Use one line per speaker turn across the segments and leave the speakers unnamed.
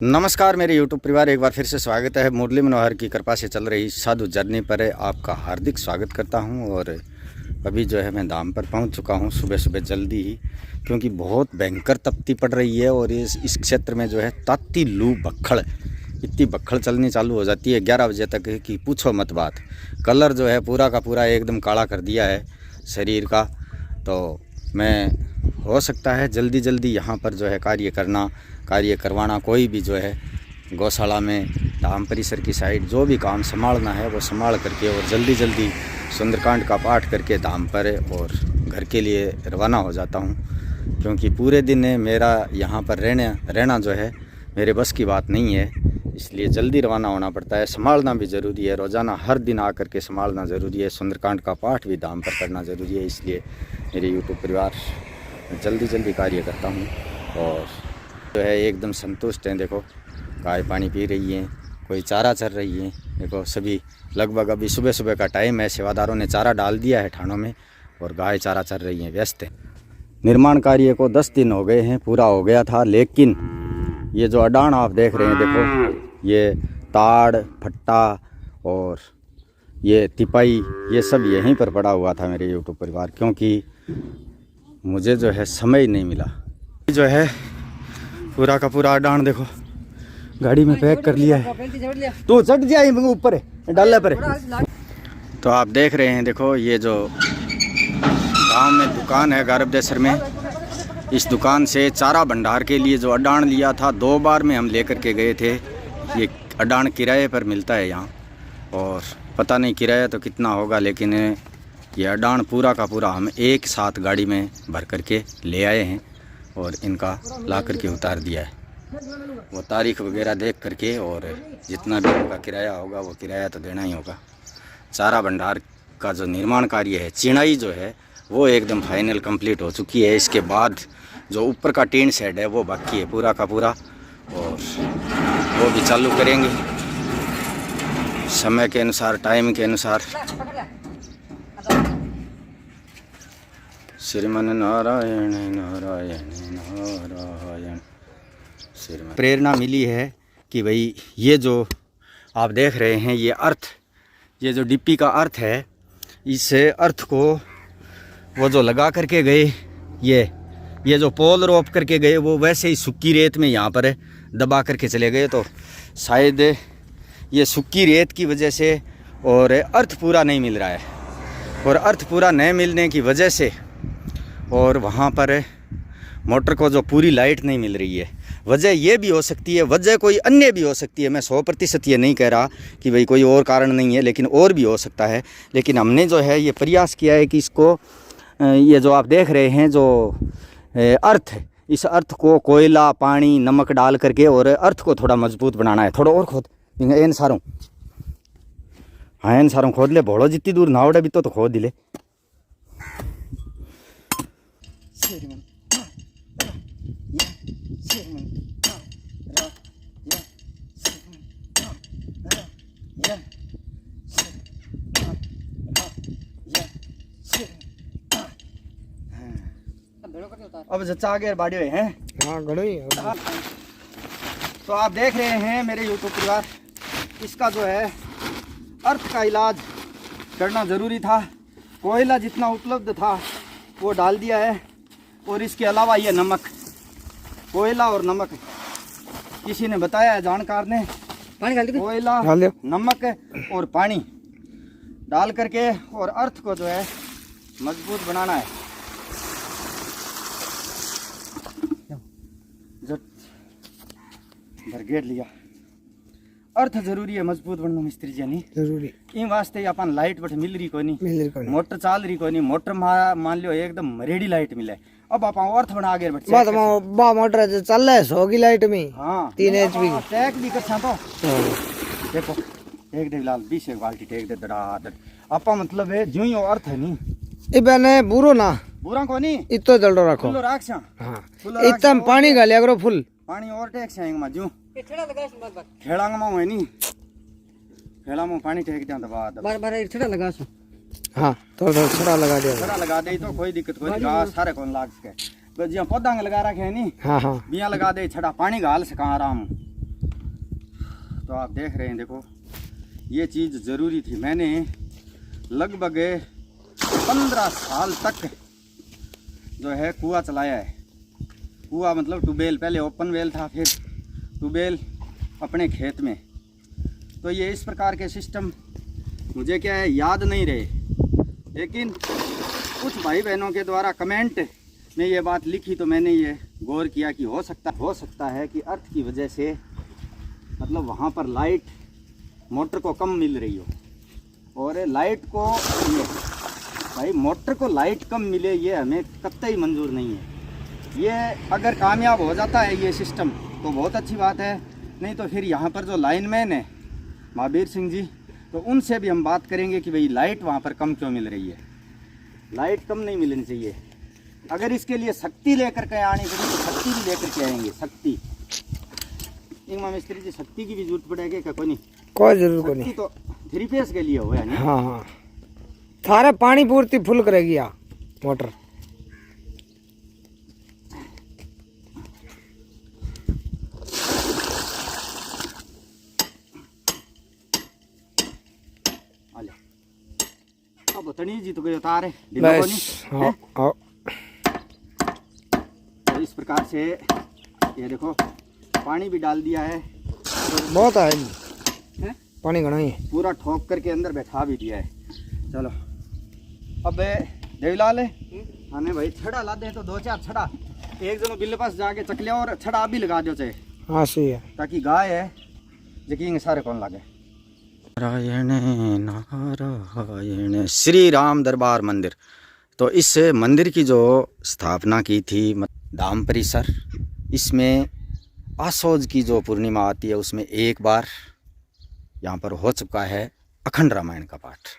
नमस्कार मेरे YouTube परिवार, एक बार फिर से स्वागत है। मुरली मनोहर की कृपा से चल रही साधु जर्नी पर आपका हार्दिक स्वागत करता हूं। और अभी जो है मैं धाम पर पहुंच चुका हूं सुबह सुबह जल्दी ही, क्योंकि बहुत भयंकर तपती पड़ रही है। और इस क्षेत्र में जो है ताती लू बक्खड़, इतनी बक्खड़ चलनी चालू हो जाती है 11 बजे तक कि पूछो मत बात। कलर जो है पूरा का पूरा एकदम काला कर दिया है शरीर का। तो मैं हो सकता है जल्दी जल्दी यहाँ पर जो है कार्य करवाना, कोई भी जो है गौशाला में धाम परिसर की साइड जो भी काम संभालना है वो संभाल करके और जल्दी जल्दी सुंदरकांड का पाठ करके धाम पर और घर के लिए रवाना हो जाता हूँ। क्योंकि पूरे दिन मेरा यहाँ पर रहना जो है मेरे बस की बात नहीं है, इसलिए जल्दी रवाना होना पड़ता है। संभालना भी ज़रूरी है, रोज़ाना हर दिन आकर के संभालना ज़रूरी है। सुंदरकांड का पाठ भी धाम पर करना ज़रूरी है, इसलिए मेरे YouTube परिवार जल्दी कार्य करता हूँ। और जो है एकदम संतुष्ट हैं। देखो गाय पानी पी रही है, कोई चारा चर रही है। देखो सभी लगभग अभी सुबह सुबह का टाइम है, सेवादारों ने चारा डाल दिया है ठाणों में और गाय चारा चर रही हैं, व्यस्त है। निर्माण कार्य को 10 दिन हो गए हैं, पूरा हो गया था। लेकिन ये जो अडान आप देख रहे हैं, देखो ये ताड़ फट्टा और ये तिपाई, ये सब यहीं पर पड़ा हुआ था मेरे YouTube परिवार, क्योंकि मुझे जो है समय नहीं मिला। जो है पूरा का पूरा अडान देखो गाड़ी में पैक कर लिया है। तो चढ़ जाए ऊपर है डाला पर। तो आप देख रहे हैं, देखो ये जो गांव में दुकान है गारबदेसर में, इस दुकान से चारा भंडार के लिए जो अडान लिया था 2 बार में हम लेकर के गए थे। ये अडान किराए पर मिलता है यहाँ, और पता नहीं किराया तो कितना होगा, लेकिन ये अडान पूरा का पूरा हम एक साथ गाड़ी में भर करके ले आए हैं और इनका ला करके उतार दिया है। वो तारीख वगैरह देख करके और जितना भी उनका किराया होगा वो किराया तो देना ही होगा। चारा भंडार का जो निर्माण कार्य है, चिनाई जो है वो एकदम फाइनल कंप्लीट हो चुकी है। इसके बाद जो ऊपर का टीन शेड है वो बाकी है पूरा का पूरा, और वो भी चालू करेंगे समय के अनुसार, टाइम के अनुसार। श्रीमन नारायण नारायण नारायण। प्रेरणा मिली है कि भाई ये जो आप देख रहे हैं ये अर्थ, ये जो डिप्पी का अर्थ है, इस अर्थ को वो जो लगा करके गए, ये जो पोल रोप करके गए, वो वैसे ही सूखी रेत में यहाँ पर दबा करके चले गए। तो शायद ये सूखी रेत की वजह से और अर्थ पूरा नहीं मिल रहा है, और अर्थ पूरा नहीं मिलने की वजह से और वहाँ पर मोटर को जो पूरी लाइट नहीं मिल रही है। वजह ये भी हो सकती है, वजह कोई अन्य भी हो सकती है। मैं 100% ये नहीं कह रहा कि भाई कोई और कारण नहीं है, लेकिन और भी हो सकता है। लेकिन हमने जो है ये प्रयास किया है कि इसको, ये जो आप देख रहे हैं जो अर्थ, इस अर्थ को कोयला पानी नमक डाल करके और अर्थ को थोड़ा मजबूत बनाना है। थोड़ा और खोद इन सारों, हाँ इन सारों खोद ले, भोड़ो जितनी दूर नावड़े भी तो खोद दिले। अब जच्चा आगे बाड़े हुए हैं। हाँ गड़ोई। तो आप देख रहे हैं मेरे YouTube परिवार, इसका जो है अर्थ का इलाज करना ज़रूरी था। कोयला जितना उपलब्ध था वो डाल दिया है, और इसके अलावा ये नमक, कोयला और नमक किसी ने बताया है, जानकार ने, कोयला नमक और पानी डाल करके और अर्थ को जो है मजबूत बनाना है। भरगेट लिया, अर्थ जरूरी है मजबूत बनना मिस्त्री जी नहीं जरूरी। इन वास्ते अपन लाइट बट मिल रही कोई नहीं, मोटर चाल रही कोई नहीं। मोटर मान लियो एकदम रेडी लाइट मिले। अब आप अर्थ बना आगे बढ़ बा मोटर जो चल है 100 की लाइट में। हाँ 3 HP टैक भी करछा। तो देखो एक दे लाल 20 एक बाल्टी टेक दे दड़ा आपा, मतलब है जो ही अर्थ है नी इबने बुरो ना बुरा को नहीं इतो जल्दो रखो, फुल राख छा। हां इतम पानी गालिया करो, फुल पानी और टेक छाएंग मा जो खेड़ा लगास मत खेड़ांग मा है नी, खेड़ा में पानी टेक दे दबा बार बार छड़ा लगास। हाँ तो छड़ा लगा दे, छड़ा लगा दे तो कोई दिक्कत कोई नहीं, सारे कौन लाग सके। जिया पौधा लगा रखे है नी। हाँ हाँ बिया लगा दे, छड़ा पानी घाल सका आराम। तो आप देख रहे हैं, देखो ये चीज़ ज़रूरी थी। मैंने लगभग 15 साल तक जो है कुआं चलाया है। कुआं मतलब ट्यूबवेल, पहले ओपन वेल था, फिर ट्यूबवेल अपने खेत में। तो ये इस प्रकार के सिस्टम मुझे क्या है याद नहीं रहे, लेकिन कुछ भाई बहनों के द्वारा कमेंट में ये बात लिखी तो मैंने ये गौर किया कि हो सकता है कि अर्थ की वजह से मतलब वहाँ पर लाइट मोटर को कम मिल रही हो। और लाइट को ये भाई मोटर को लाइट कम मिले ये हमें कतई मंजूर नहीं है। ये अगर कामयाब हो जाता है ये सिस्टम तो बहुत अच्छी बात है, नहीं तो फिर यहाँ पर जो लाइनमैन है महावीर सिंह जी, तो उनसे भी हम बात करेंगे कि भाई लाइट वहाँ पर कम क्यों मिल रही है। लाइट कम नहीं मिलनी चाहिए। अगर इसके लिए शक्ति लेकर के आनी पड़ी तो शक्ति भी लेकर के आएंगे। शक्ति इंगमा मिस्त्री जी, शक्ति की भी जरूरत पड़ेगी क्या? कोई नहीं,
कोई जरूर नहीं।
तो 3 फेस के लिए हो है ना?
हाँ हाँ, थारे पानी पूर्ति फुल करेगी मोटर।
अब तनी जी तो कोई उतार है
बस। हाँ हाँ,
तो इस प्रकार से ये देखो पानी भी डाल दिया है।
बहुत है पानी घना ही है।
पूरा ठोक करके अंदर बैठा भी दिया है। चलो अब देवीलाल हमें भाई छड़ा ला दे, तो 2-4 छड़ा एक जनो बिल्ले पास जाके चक लिया और छड़ा भी लगा दो चाहे।
हाँ सही है,
ताकि गाय है यकीन सारे कौन लागे। नारायण नारायण श्री राम दरबार मंदिर। तो इस मंदिर की जो स्थापना की थी धाम परिसर, इसमें आसोज की जो पूर्णिमा आती है उसमें एक बार यहाँ पर हो चुका है अखंड रामायण का पाठ।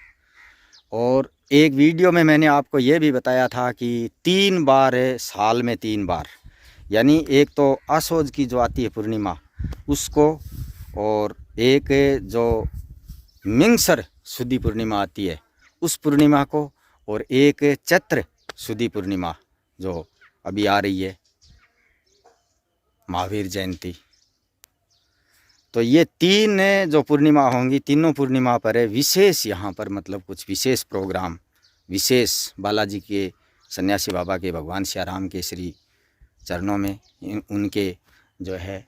और एक वीडियो में मैंने आपको ये भी बताया था कि 3 बार है साल में, 3 बार, यानी एक तो आसोज की जो आती है पूर्णिमा उसको, और एक जो मिंगसर शुद्धि पूर्णिमा आती है उस पूर्णिमा को, और एक चैत्र शुद्धि पूर्णिमा जो अभी आ रही है महावीर जयंती। तो ये 3 जो पूर्णिमा होंगी, तीनों पूर्णिमा पर है विशेष यहाँ पर मतलब कुछ विशेष प्रोग्राम, विशेष बालाजी के सन्यासी बाबा के, भगवान सिया राम के श्री चरणों में उनके जो है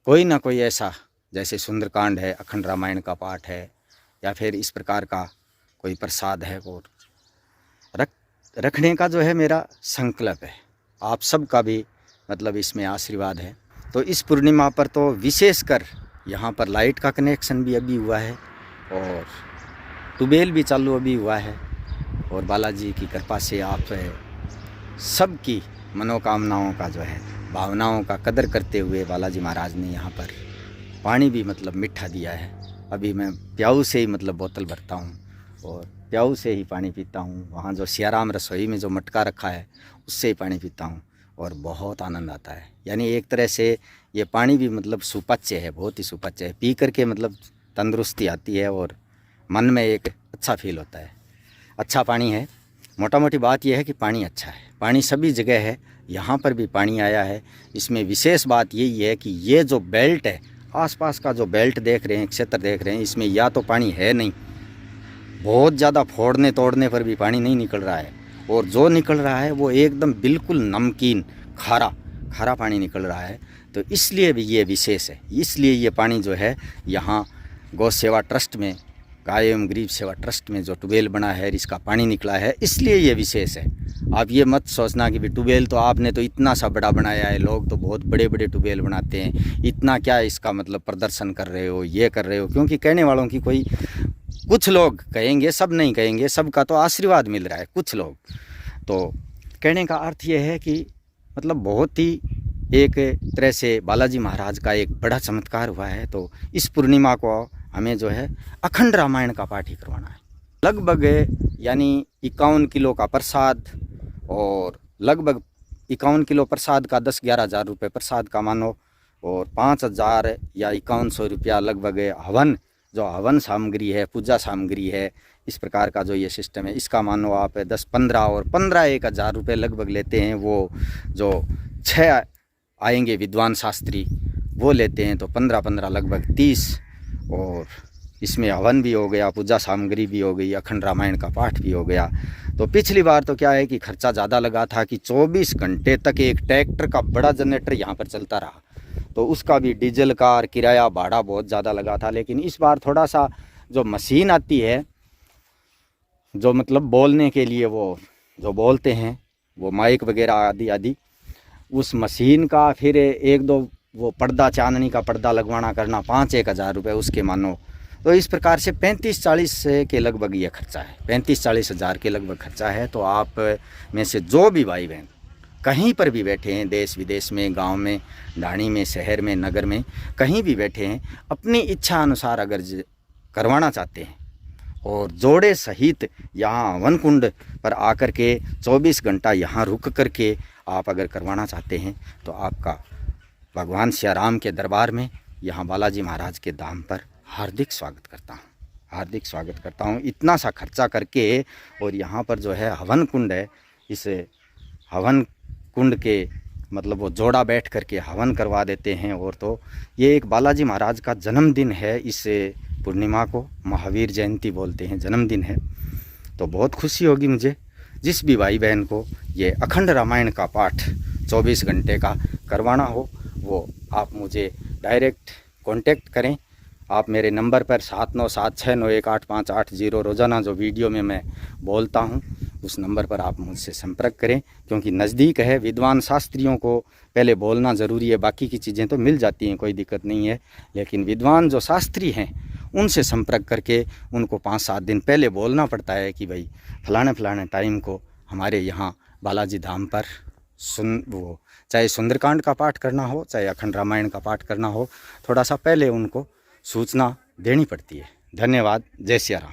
कोई ना कोई ऐसा, जैसे सुंदरकांड है, अखंड रामायण का पाठ है, या फिर इस प्रकार का कोई प्रसाद है और रखने का जो है मेरा संकल्प है। आप सबका भी मतलब इसमें आशीर्वाद है। तो इस पूर्णिमा पर तो विशेषकर यहाँ पर लाइट का कनेक्शन भी अभी हुआ है और ट्यूबवेल भी चालू अभी हुआ है, और बालाजी की कृपा से आप सबकी मनोकामनाओं का जो है, भावनाओं का कदर करते हुए बालाजी महाराज ने यहाँ पर पानी भी मतलब मीठा दिया है। अभी मैं प्याऊ से ही मतलब बोतल भरता हूँ और प्याऊ से ही पानी पीता हूँ। वहाँ जो सियाराम रसोई में जो मटका रखा है उससे ही पानी पीता हूँ और बहुत आनंद आता है। यानी एक तरह से ये पानी भी मतलब सुपाच्य है, बहुत ही सुपाच्य है। पी करके मतलब तंदुरुस्ती आती है और मन में एक अच्छा फील होता है। अच्छा पानी है। मोटा मोटी बात यह है कि पानी अच्छा है। पानी सभी जगह है, यहाँ पर भी पानी आया है। इसमें विशेष बात यही है कि ये जो बेल्ट है, आसपास का जो बेल्ट देख रहे हैं, क्षेत्र देख रहे हैं, इसमें या तो पानी है नहीं, बहुत ज़्यादा फोड़ने तोड़ने पर भी पानी नहीं निकल रहा है, और जो निकल रहा है वो एकदम बिल्कुल नमकीन खारा पानी निकल रहा है। तो इसलिए भी ये विशेष है। इसलिए ये पानी जो है यहाँ गौ सेवा ट्रस्ट में, गाय एवं गरीब सेवा ट्रस्ट में जो ट्यूबवेल बना है, इसका पानी निकला है, इसलिए ये विशेष है। आप ये मत सोचना कि भी ट्यूबवेल तो आपने तो इतना सा बड़ा बनाया है, लोग तो बहुत बड़े बड़े ट्यूबवेल बनाते हैं, इतना क्या इसका मतलब प्रदर्शन कर रहे हो, ये कर रहे हो। क्योंकि कहने वालों की कोई, कुछ लोग कहेंगे, सब नहीं कहेंगे, सबका तो आशीर्वाद मिल रहा है। कुछ लोग तो कहने का अर्थ ये है कि मतलब बहुत ही एक तरह से बालाजी महाराज का एक बड़ा चमत्कार हुआ है। तो इस पूर्णिमा को हमें जो है अखंड रामायण का पाठ ही करवाना है। लगभग यानी 51 किलो का प्रसाद, और लगभग 51 किलो प्रसाद का 10-11 हज़ार रुपये प्रसाद का मानो, और 5,000 या 5100 रुपया लगभग हवन, जो हवन सामग्री है, पूजा सामग्री है, इस प्रकार का जो ये सिस्टम है, इसका मानो आप 10-15 और 15-1 हज़ार रुपये लगभग लेते हैं। वो जो 6 आएंगे विद्वान शास्त्री वो लेते हैं, तो 15-15 लगभग 30 और इसमें हवन भी हो गया, पूजा सामग्री भी हो गई, अखंड रामायण का पाठ भी हो गया। तो पिछली बार तो क्या है कि खर्चा ज़्यादा लगा था कि 24 घंटे तक एक ट्रैक्टर का बड़ा जनरेटर यहाँ पर चलता रहा, तो उसका भी डीजल का और किराया भाड़ा बहुत ज़्यादा लगा था। लेकिन इस बार थोड़ा सा जो मशीन आती है, जो मतलब बोलने के लिए वो जो बोलते हैं वो माइक वगैरह आदि आदि, उस मशीन का फिर एक दो वो पर्दा, चांदनी का पर्दा लगवाना करना 5-1 हज़ार रुपये उसके मानो। तो इस प्रकार से 35-40 के लगभग ये खर्चा है, 35-40 हज़ार के लगभग खर्चा है। तो आप में से जो भी भाई बहन कहीं पर भी बैठे हैं, देश विदेश में, गांव में, ढाणी में, शहर में, नगर में, कहीं भी बैठे हैं, अपनी इच्छा अनुसार अगर करवाना चाहते हैं और जोड़े सहित यहाँ हवन कुंड पर आकर के 24 घंटा यहाँ रुक करके आप अगर करवाना चाहते हैं तो आपका भगवान श्री राम के दरबार में यहाँ बालाजी महाराज के धाम पर हार्दिक स्वागत करता हूँ, हार्दिक स्वागत करता हूँ। इतना सा खर्चा करके और यहाँ पर जो है हवन कुंड है, इस हवन कुंड के मतलब वो जोड़ा बैठ करके हवन करवा देते हैं। और तो ये एक बालाजी महाराज का जन्मदिन है, इस पूर्णिमा को महावीर जयंती बोलते हैं, जन्मदिन है। तो बहुत खुशी होगी मुझे जिस भी भाई बहन को ये अखंड रामायण का पाठ 24 घंटे का करवाना हो, वो आप मुझे डायरेक्ट कांटेक्ट करें। आप मेरे नंबर पर 7976918580 रोज़ाना जो वीडियो में मैं बोलता हूं, उस नंबर पर आप मुझसे संपर्क करें, क्योंकि नज़दीक है। विद्वान शास्त्रियों को पहले बोलना ज़रूरी है, बाकी की चीज़ें तो मिल जाती हैं, कोई दिक्कत नहीं है। लेकिन विद्वान जो शास्त्री हैं उनसे संपर्क करके उनको 5-7 दिन पहले बोलना पड़ता है कि भाई फलाने टाइम को हमारे यहाँ बालाजी धाम पर वो चाहे सुंदरकांड का पाठ करना हो, चाहे अखंड रामायण का पाठ करना हो, थोड़ा सा पहले उनको सूचना देनी पड़ती है। धन्यवाद। जय सिया राम।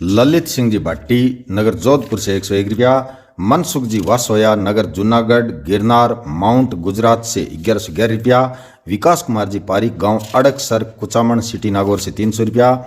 ललित सिंह जी भट्टी नगर जोधपुर से 101 रुपया, मनसुख जी वासोया नगर जूनागढ़ गिरनार माउंट गुजरात से 1111 रुपया, विकास कुमार जी पारिक गांव अड़कसर कुचामन सिटी नागौर से 300 रुपया,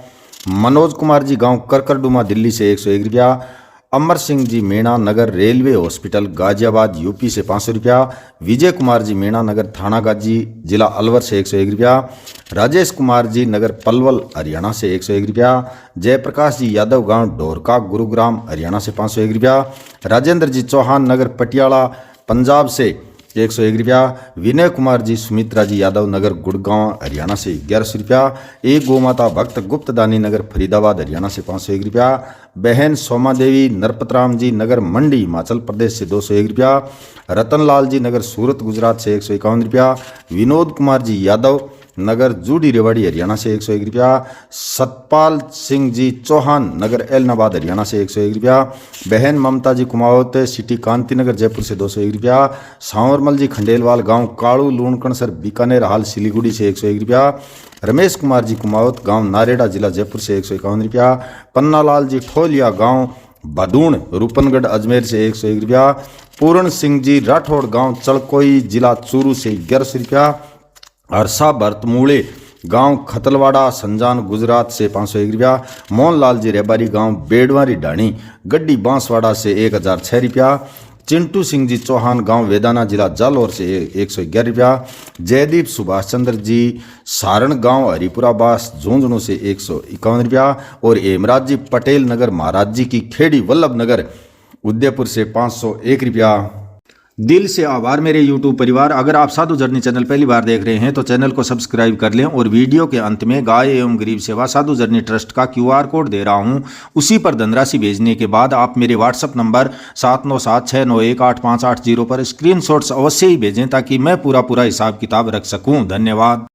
मनोज कुमार जी गांव करकरडुमा दिल्ली से 101 रुपया, अमर सिंह जी मीणा नगर रेलवे हॉस्पिटल गाजियाबाद यूपी से 500 रुपया, विजय कुमार जी मीणा नगर थाना गाजी जिला अलवर से 101 रुपया, राजेश कुमार जी नगर पलवल हरियाणा से 101 रुपया, जयप्रकाश जी यादव गांव ढोरका गुरुग्राम हरियाणा से 501 रुपया, राजेंद्र जी चौहान नगर पटियाला पंजाब से 101 रुपया, विनय कुमार जी सुमित्रा जी यादव नगर गुड़गांव हरियाणा से 1100 रुपया, एक गोमाता भक्त गुप्तदानी नगर फरीदाबाद हरियाणा से 501 रुपया, बहन सोमा देवी नरपतराम जी नगर मंडी हिमाचल प्रदेश से 201 रुपया, रतनलाल जी नगर सूरत गुजरात से 151 रुपया, विनोद कुमार जी यादव नगर जूडी रेवाड़ी हरियाणा से 101 रुपया, सतपाल सिंह जी चौहान नगर एलनाबाद हरियाणा से 101 रुपया, बहन ममता जी कुमावत सिटी कांतिनगर जयपुर से 201 रुपया, सांवरमल जी खंडेलवाल गांव कालू लूणकणसर बीकानेर हाल सिलीगुड़ी से 101 रुपया, रमेश कुमार जी कुमावत गांव नारेड़ा जिला जयपुर से 151 रुपया, पन्नालाल जी ठोलिया गांव भदूण रूपनगढ़ अजमेर से 101 रुपया, पूर्ण सिंह जी राठौड़ गांव चड़कोई जिला चूरू से 1100 रुपया, हर्षा भरत मूले गांव खतलवाड़ा संजान गुजरात से 501 रुपया, मोहनलाल जी रेबारी गांव बेडवारी ढाणी गड्डी बांसवाड़ा से 1006 रुपया, चिंटू सिंह जी चौहान गांव वेदाना जिला जालौर से 111 रुपया। जयदीप सुभाष चंद्र जी सारण गांव हरिपुरा बास झुंझुनू से 151 रुपया। और हेमराज जी पटेल नगर महाराज जी की खेड़ी वल्लभ नगर उदयपुर से 501 रुपया। दिल से आभार मेरे YouTube परिवार। अगर आप साधु जर्नी चैनल पहली बार देख रहे हैं तो चैनल को सब्सक्राइब कर लें और वीडियो के अंत में गाय एवं गरीब सेवा साधु जर्नी ट्रस्ट का QR कोड दे रहा हूं, उसी पर धनराशि भेजने के बाद आप मेरे WhatsApp नंबर 7976918580 पर स्क्रीनशॉट्स अवश्य ही भेजें ताकि मैं पूरा हिसाब किताब रख सकूं। धन्यवाद।